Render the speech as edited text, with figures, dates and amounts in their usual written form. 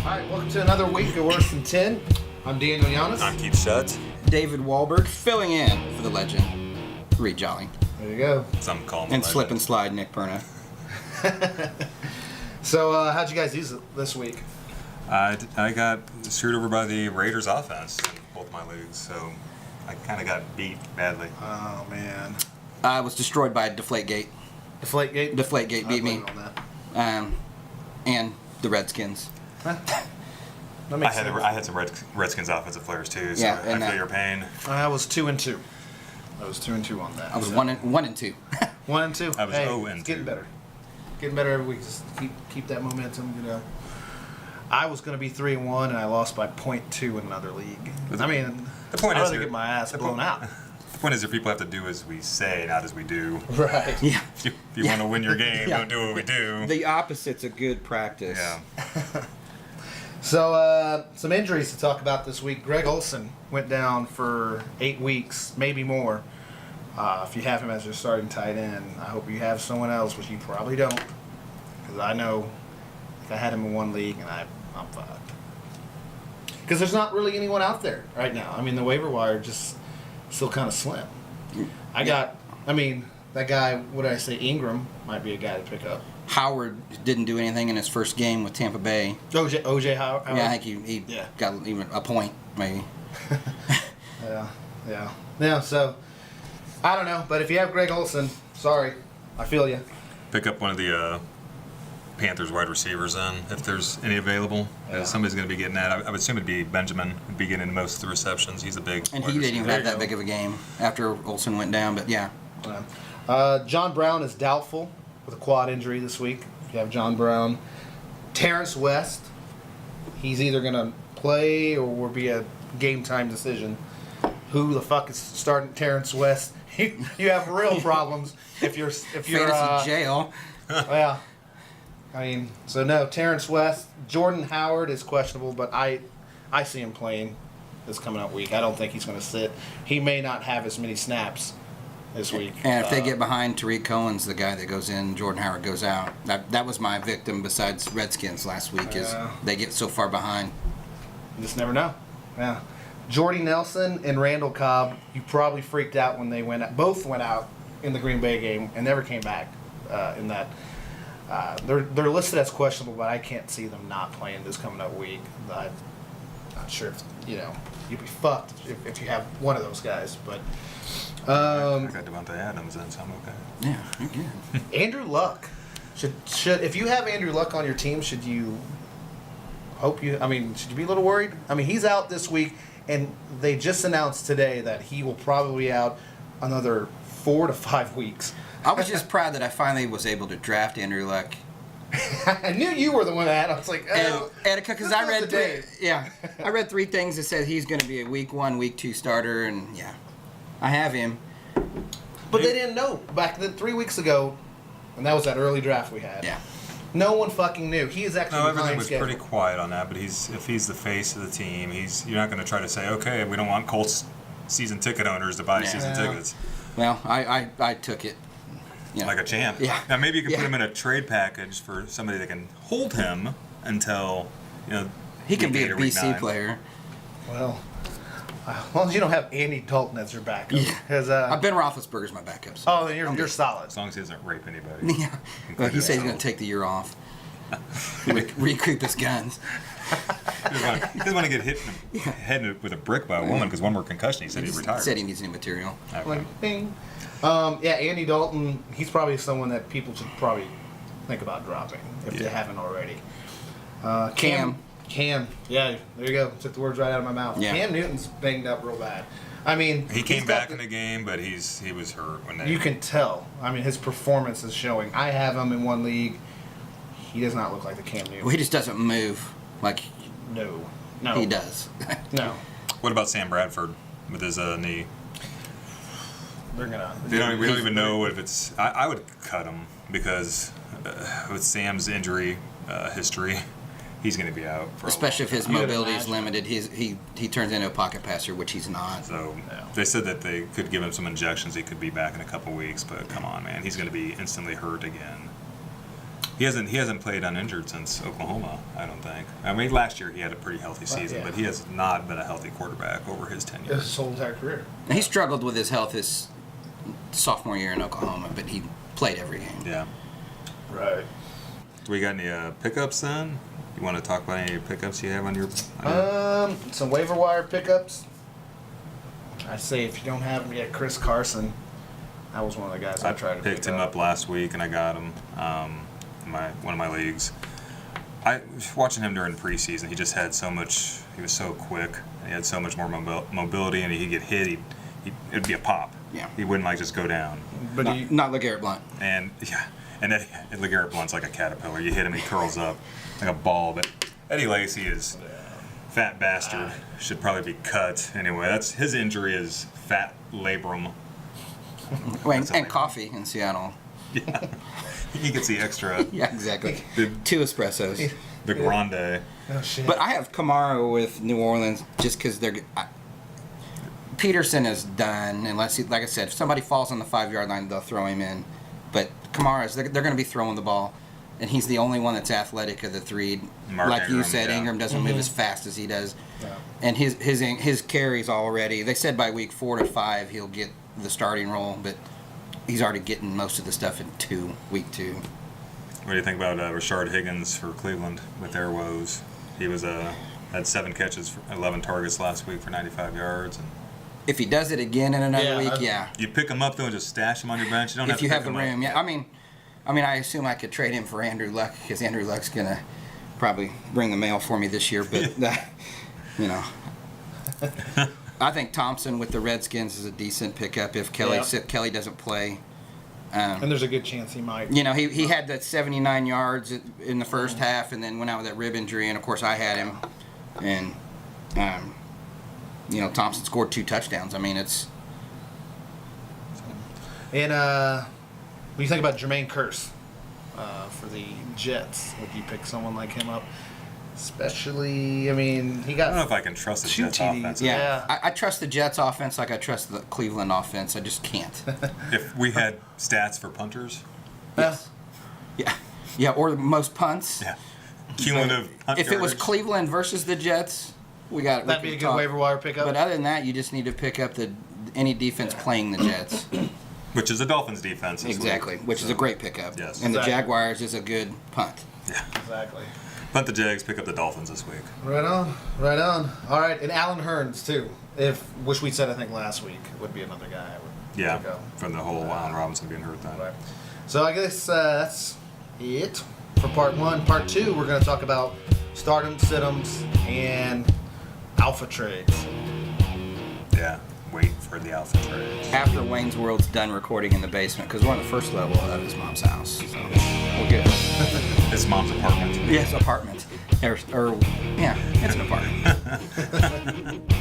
right, welcome to another week of Worse Than 10. I'm Daniel Giannis. I'm Keith Schutz. David Walberg, filling in for the legend, Reid Jolly. There you go. Some call him And a slip and legend. slide Nick Perna. So, how'd you guys use it this week? I got screwed over by the Raiders offense in both my leagues, so I kind of got beat badly. Oh, man. I was destroyed by Deflategate. Deflategate? Deflategate beat me. On that. And the Redskins. That I makes sense. had some Redskins offensive players too, so Yeah, I and, feel your pain. I was 2-2. I was 2-2 on that. I was so. 1 and 2. 1-2. I was hey, 0 and it's getting 2. better. Getting better every week. Just keep that momentum. You know, I was going to be 3-1, and I lost by 0.2 in another league. I mean, The point I'd is, rather get my ass blown out. The point is, that people have to do as we say, not as we do. Right. Yeah. If you want to win your game, Yeah. don't do what we do. The opposite's a good practice. Yeah. So, some injuries to talk about this week. Greg Olsen went down for 8 weeks, maybe more. If you have him as your starting tight end, I hope you have someone else, which you probably don't. Because I know if I had him in one league, and I'm fucked. Because there's not really anyone out there right now. I mean, the waiver wire just still kind of slim. That guy, what did I say, Ingram might be a guy to pick up. Howard didn't do anything in his first game with Tampa Bay. OJ Howard? Yeah, I think he Yeah. got even a point, maybe. Yeah, so, I don't know. But if you have Greg Olsen, sorry. I feel you. Pick up one of the Panthers wide receivers then, if there's any available. Yeah. Somebody's going to be getting that. I would assume it'd be Benjamin would be getting most of the receptions. He's a big And wide he didn't even receiver. have that big of a game after Olsen went down, but yeah. John Brown is doubtful with a quad injury this week. If you have John Brown. Terrence West, he's either going to play or will be a game time decision. Who the fuck is starting Terrence West? You have real problems if you're Fantasy jail. yeah. I mean, so no, Terrence West. Jordan Howard is questionable, but I see him playing this coming up week. I don't think he's going to sit. He may not have as many snaps this week. And if they get behind, Tariq Cohen's the guy that goes in, Jordan Howard goes out. That was my victim besides Redskins last week, is they get so far behind. You just never know. Yeah. Jordy Nelson and Randall Cobb, you probably freaked out when they both went out in the Green Bay game and never came back in that. They're listed as questionable, but I can't see them not playing this coming up week. I'm not sure if, you'd be fucked if you have one of those guys. But I got Devontae Adams in, so I'm okay. Yeah, you're good. Andrew Luck should if you have Andrew Luck on your team, should you be a little worried? I mean, he's out this week, and they just announced today that he will probably be out another 4 to 5 weeks. I was just proud that I finally was able to draft Andrew Luck. I knew you were the one that had. I was like, oh, And because I read I read 3 things that said he's going to be a week 1, week 2 starter, and yeah, I have him. But they didn't know back then 3 weeks ago, and that was that early draft we had. Yeah. No one fucking knew. He is actually No, everything behind was schedule. pretty quiet on that. But if he's the face of the team, you're not going to try to say, okay, we don't want Colts season ticket owners to buy season tickets. Well, I took it. Like a champ. Yeah. Now maybe you can put him in a trade package for somebody that can hold him until He can be week 8 a or week BC 9. player. Well, as long as you don't have Andy Dalton as your backup. Yeah. Ben Roethlisberger's my backup. So. Oh, then you're solid. As long as he doesn't rape anybody. Yeah. Well, he said he's going to take the year off. Recoup his guns. He doesn't want to get hit in the head with a brick by a woman because one more concussion. He said he'd retire. Said he needs new material. Okay. Like, bing. Andy Dalton, he's probably someone that people should probably think about dropping if they haven't already. Cam. Yeah, there you go. Took the words right out of my mouth. Yeah. Cam Newton's banged up real bad. I mean, He came back in the game, but he was hurt when they. You can tell. I mean, his performance is showing. I have him in one league. He does not look like the Cam Newton. Well, he just doesn't move like No. he does. No. What about Sam Bradford with his knee? They're gonna. We don't even know if it's. I would cut him because with Sam's injury history, he's going to be out. For Especially if his You would mobility is imagine. limited. He turns into a pocket passer, which he's not. So Yeah. they said that they could give him some injections. He could be back in a couple weeks, but come on, man, he's going to be instantly hurt again. He hasn't played uninjured since Oklahoma, I don't think. I mean, last year he had a pretty healthy season, yeah. but he has not been a healthy quarterback over his tenure. His whole entire career. He struggled with his health his sophomore year in Oklahoma, but he played every game. Yeah. Right. Do we got any pickups then? You want to talk about any pickups you have on your? Some waiver wire pickups. I say if you don't have him yet, Chris Carson. That was one of the guys I tried to picked pick him up last week and I got him in one of my leagues. I was watching him during preseason. He just had so much. He was so quick. He had so much more mobility, and he'd get hit. It'd be a pop. Yeah. He wouldn't just go down. But Not LeGarrette Blount. And and LeGarrette Blount's like a caterpillar. You hit him, he curls up like a ball. But Eddie Lacy is fat bastard. Should probably be cut anyway. That's his injury is fat labrum. And coffee in Seattle. Yeah, he gets the extra. Yeah, exactly. 2 espressos. The grande. Oh shit. But I have Kamara with New Orleans just because Peterson is done unless he, like I said, if somebody falls on the 5-yard line, they'll throw him in. But Kamara's they're going to be throwing the ball, and he's the only one that's athletic of the 3. Mark like you Ingram, said, yeah. Ingram doesn't move as fast as he does, Yeah. and his carries already. They said by week 4 to 5 he'll get the starting role, but he's already getting most of the stuff in week 2. What do you think about Rashard Higgins for Cleveland with their woes? He was had 7 catches for 11 targets last week for 95 yards. And If he does it again in another week, yeah. you pick him up though and just stash him on your bench. You don't have If to you pick have the him room, up. yeah. I mean, I assume I could trade him for Andrew Luck because Andrew Luck's gonna probably bring the mail for me this year. But you know, I think Thompson with the Redskins is a decent pickup if Kelly doesn't play. And there's a good chance he might. You know, he had that 79 yards in the first half, and then went out with that rib injury. And of course, I had him, and you know, Thompson scored 2 touchdowns. I mean, it's. And what do you think about Jermaine Kearse for the Jets? Would you pick someone like him up? Especially, I mean, he got. I don't know if I can trust the 2 Jets TDs. offense. Yeah. I trust the Jets offense like I trust the Cleveland offense. I just can't. If we had stats for punters, Yes. Yeah, or most punts. yeah, cumulative punt If it was yardage. Cleveland versus the Jets, we got. That'd be a good waiver wire pickup. But other than that, you just need to pick up any defense playing the Jets. which is the Dolphins' defense. This Exactly, week. which is a great pickup. Yes. And the Exactly. Jaguars is a good punt. Yeah, Exactly. punt the Jags, pick up the Dolphins this week. Right on. Right on. All right, and Alan Hearns too. Which we said I think last week would be another guy. I would Yeah, go. from the whole Allen Robinson being hurt then. Right. So I guess that's it for part 1. Part 2, we're going to talk about stardoms, situms, and alpha trades. Yeah, wait for the alpha trades. After Wayne's World's done recording in the basement, because we're on the first level of his mom's house. So we're good. His mom's apartment. Yes, apartment. Yeah, it's an apartment.